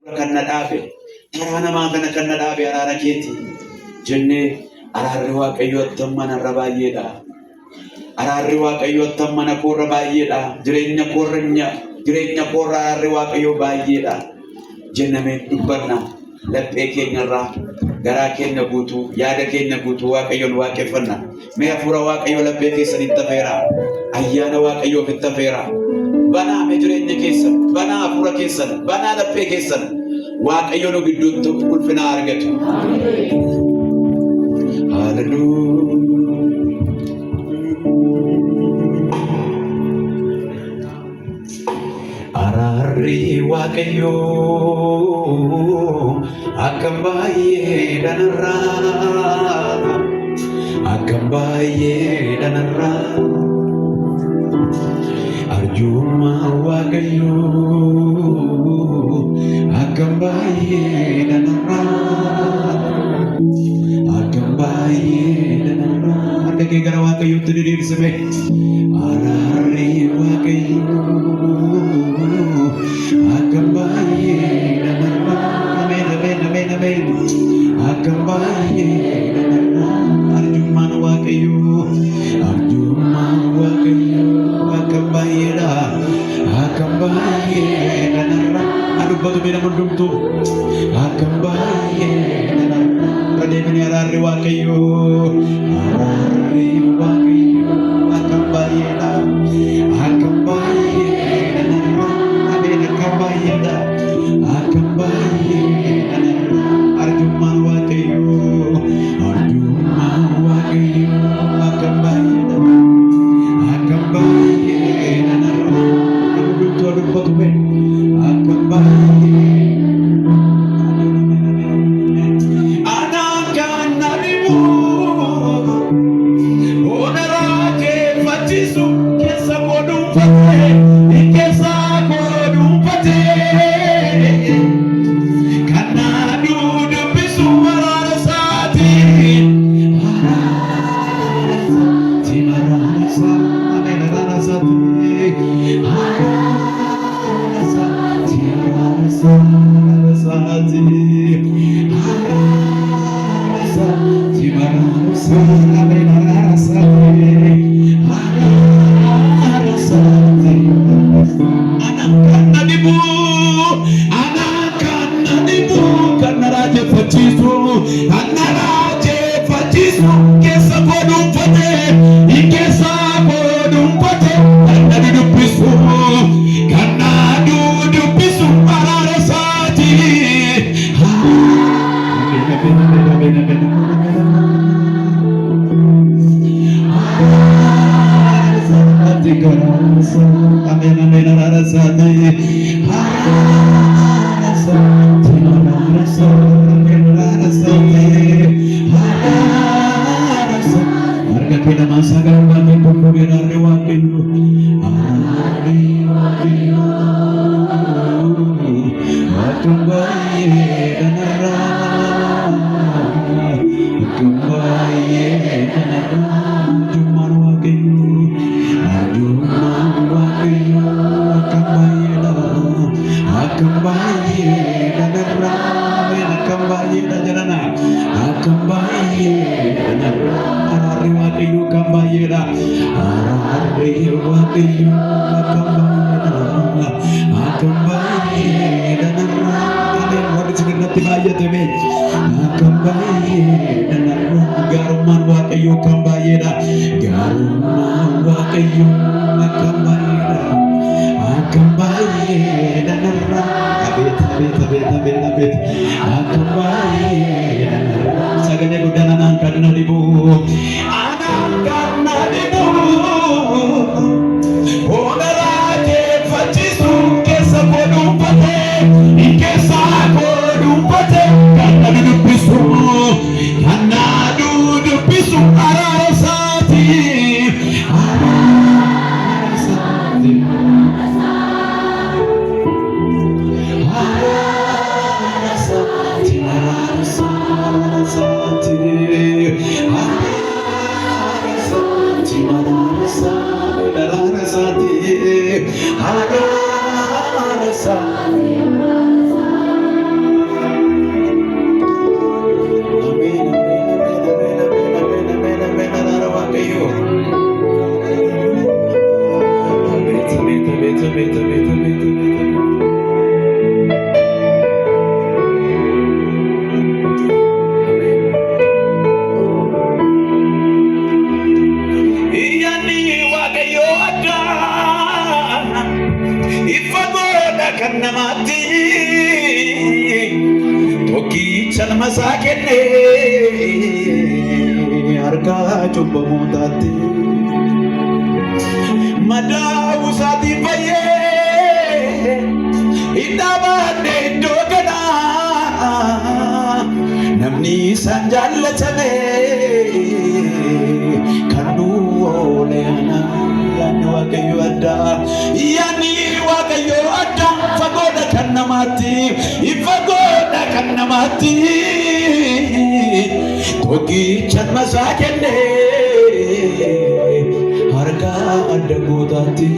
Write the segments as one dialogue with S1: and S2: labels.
S1: kan nadhaabe karaa namaa kan nadhaabe araara keeti jennee araarri waaqayyoo attam manarra baay'eedha. Araarri waaqayyoo attam mana koorra baay'eedha. Jireenya koorra araarri waaqayyoo baay'eedha jennamee dubbanna. Laphee keenyarraa garaa keenya guutuu yaada keenya guutuu waaqayyoon waaqeffanna. Mee hafuura waaqayyoo laphee keessanitti tafeera. Ayyaana waaqayyoo ofitti tafeera. Banaa mee jireenya keessan, banaa hafuura keessan, banaa laphee keessan. Waaqayyoon gidduutti ulfina argatu. Araarri waaqayyoo akkam baay'ee danarraa arjummaa waaqayyoo akkam baay'ee danarraa harka kee gara waaqayyootti diriirsime. Araarri waaqayyoo akkam baay'ee danarraa akkam baay'ee danarraa arjummaan waaqayyoo akkam baay'eedha akkam baay'ee danarraa dubbatu bira hundumtu akkam baay'ee danarraa deemanii araarri waaqayyoo akkam baay'eedha akkam baay'ee danarraa abeen akkam baay'eedha akkam baay'ee danarraa arjummaan waaqayyoo akkam baay'eedha akkam baay'ee danarraa hundumtu dubbatu bira akkam baay'ee masakenne harka cubbamootaatti madaa usaati fayyee iddaabadde iddoo kanaa namni isaan jaallatame kan du'oole yaanni waaqayyo addaa yaanni waaqayyo addaa fagoodha kan namaatti fagoodha kan namaatti tokkichan masaa kenne harka adda gootaatti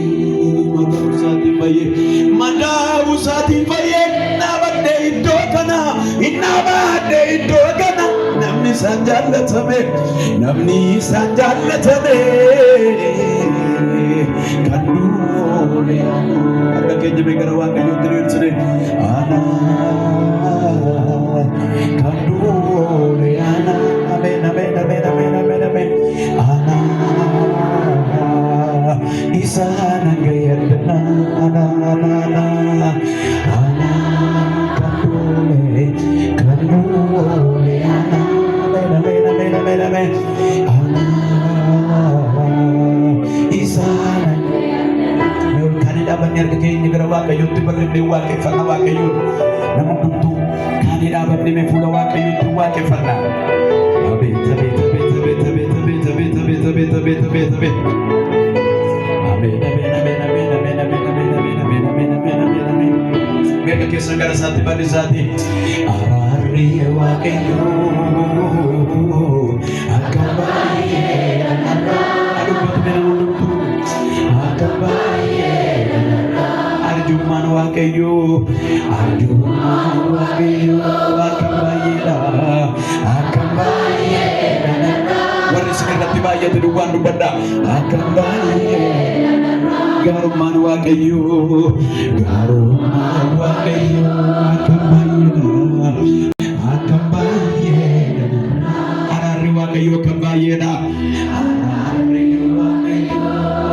S1: madaa usaati fayyee naabadde iddoo kana naabadde iddoo kana namni isaan jaallatame kan du'oole harka keenya gara waaqayyootti diriirsine kan du'oole amen amen amen amen amen amen isaan angayadna kan du'oole amen amen amen amen amen isaan dhaabbanni harka keenya gara waaqayyootti bal'ifnee waaqeffanna waaqayyoon nama hundumtuu kaanii dhaabbanni mee fuula waaqayyootti waaqeffanna abeet abeet abeet abeet abeet abeet abeet abeet abeet abeet abeet abeet amen amen amen amen amen amen amen amen amen amen amen amen amen meeqa keessan gara isaatti bal'isaati araarri waaqayyoo akka baay'ee adubbatu mee nama hundumtuu akka baay'ee arjummaan waaqayyo akka baay'eedha warri isin irratti baay'ate duwwaan dubbadha akka baay'ee gaarummaan waaqayyo akka baay'eedha araarri waaqayyo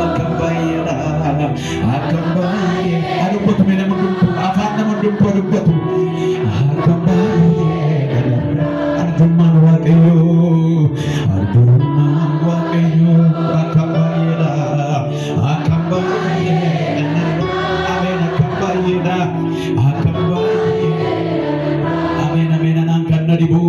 S1: akka baay'eedha akka baay'ee adubbatu mee nama dubbatu afaan nama dubbatu akka baay'ee arjummaan waaqayyo akka baay'eedha akka baay'ee amen akka baay'eedha akka baay'ee amen amen anaan kan na dhibu